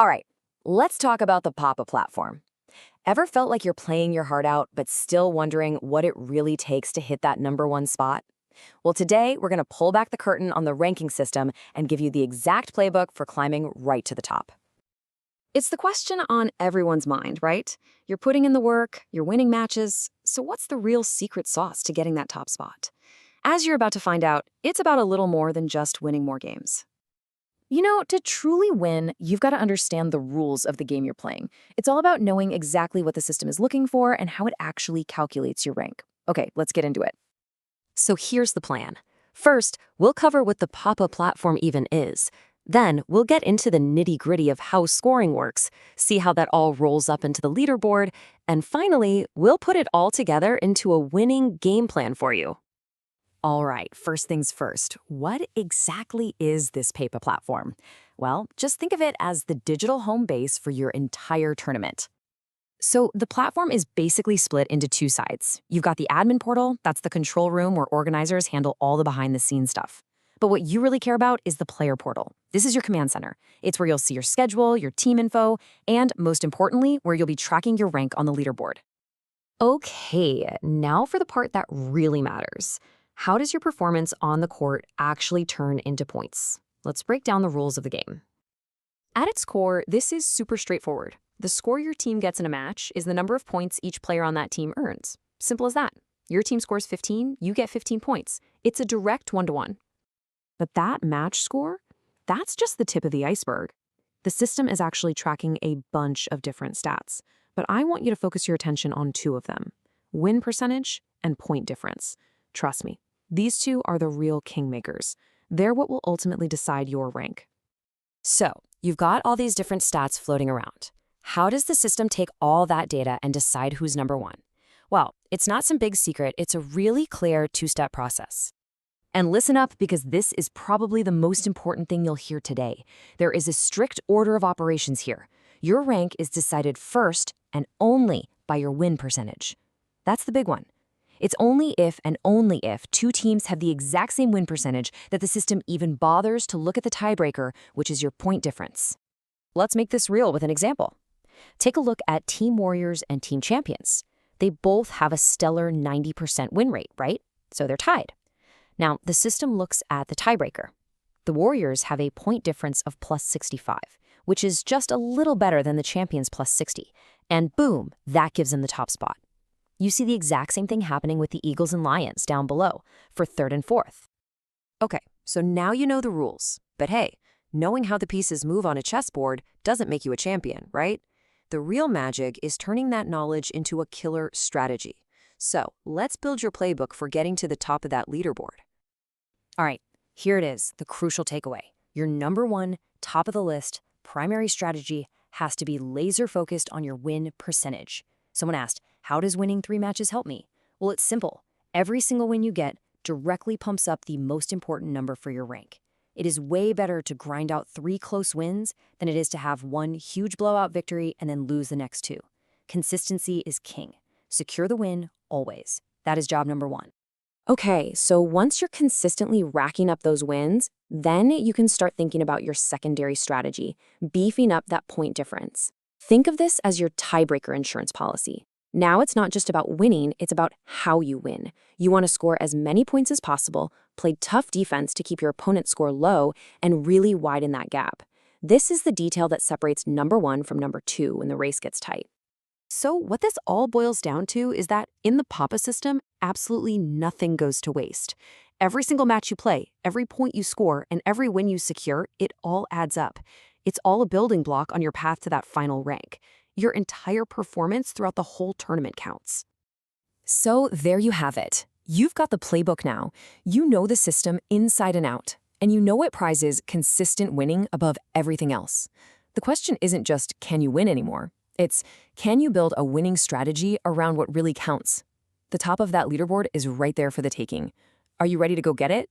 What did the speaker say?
All right, let's talk about the Papa platform. Ever felt like you're playing your heart out, but still wondering what it really takes to hit that #1 spot? Well, today we're going to pull back the curtain on the ranking system and give you the exact playbook for climbing right to the top. It's the question on everyone's mind, right? You're putting in the work, you're winning matches, so what's the real secret sauce to getting that top spot? As you're about to find out, it's about a little more than just winning more games. To truly win, you've got to understand the rules of the game you're playing. It's all about knowing exactly what the system is looking for and how it actually calculates your rank. Okay, let's get into it. So here's the plan. First, we'll cover what the Papa platform even is. Then, we'll get into the nitty-gritty of how scoring works, see how that all rolls up into the leaderboard, and finally, we'll put it all together into a winning game plan for you. All right, first things first, what exactly is this Papa platform? Well, just think of it as the digital home base for your entire tournament. So the platform is basically split into two sides. You've got the admin portal, that's the control room where organizers handle all the behind-the-scenes stuff. But what you really care about is the player portal. This is your command center. It's where you'll see your schedule, your team info, and most importantly, where you'll be tracking your rank on the leaderboard. Okay, now for the part that really matters. How does your performance on the court actually turn into points? Let's break down the rules of the game. At its core, this is super straightforward. The score your team gets in a match is the number of points each player on that team earns. Simple as that. Your team scores 15, you get 15 points. It's a direct 1-to-1. But that match score, that's just the tip of the iceberg. The system is actually tracking a bunch of different stats, but I want you to focus your attention on two of them: win percentage and point difference. Trust me, these two are the real kingmakers. They're what will ultimately decide your rank. So, you've got all these different stats floating around. How does the system take all that data and decide who's #1? Well, it's not some big secret, it's a really clear two-step process. And listen up, because this is probably the most important thing you'll hear today. There is a strict order of operations here. Your rank is decided first and only by your win percentage. That's the big one. It's only if and only if two teams have the exact same win percentage that the system even bothers to look at the tiebreaker, which is your point difference. Let's make this real with an example. Take a look at Team Warriors and Team Champions. They both have a stellar 90% win rate, right? So they're tied. Now, the system looks at the tiebreaker. The Warriors have a point difference of +65, which is just a little better than the Champions +60. And boom, that gives them the top spot. You see the exact same thing happening with the Eagles and Lions down below for 3rd and 4th. Okay, so now you know the rules. But hey, knowing how the pieces move on a chessboard doesn't make you a champion, right? The real magic is turning that knowledge into a killer strategy. So let's build your playbook for getting to the top of that leaderboard. All right, here it is, the crucial takeaway. Your #1, top of the list, primary strategy has to be laser-focused on your win percentage. Someone asked, how does winning 3 matches help me? Well, it's simple. Every single win you get directly pumps up the most important number for your rank. It is way better to grind out 3 close wins than it is to have one huge blowout victory and then lose the next 2. Consistency is king. Secure the win always. That is job #1. Okay, so once you're consistently racking up those wins, then you can start thinking about your secondary strategy, beefing up that point difference. Think of this as your tiebreaker insurance policy. Now it's not just about winning, it's about how you win. You want to score as many points as possible, play tough defense to keep your opponent's score low, and really widen that gap. This is the detail that separates #1 from #2 when the race gets tight. So what this all boils down to is that in the Papa system, absolutely nothing goes to waste. Every single match you play, every point you score, and every win you secure, it all adds up. It's all a building block on your path to that final rank. Your entire performance throughout the whole tournament counts. So there you have it. You've got the playbook now. You know the system inside and out, and you know it prizes consistent winning above everything else. The question isn't just, can you win anymore? It's, can you build a winning strategy around what really counts? The top of that leaderboard is right there for the taking. Are you ready to go get it?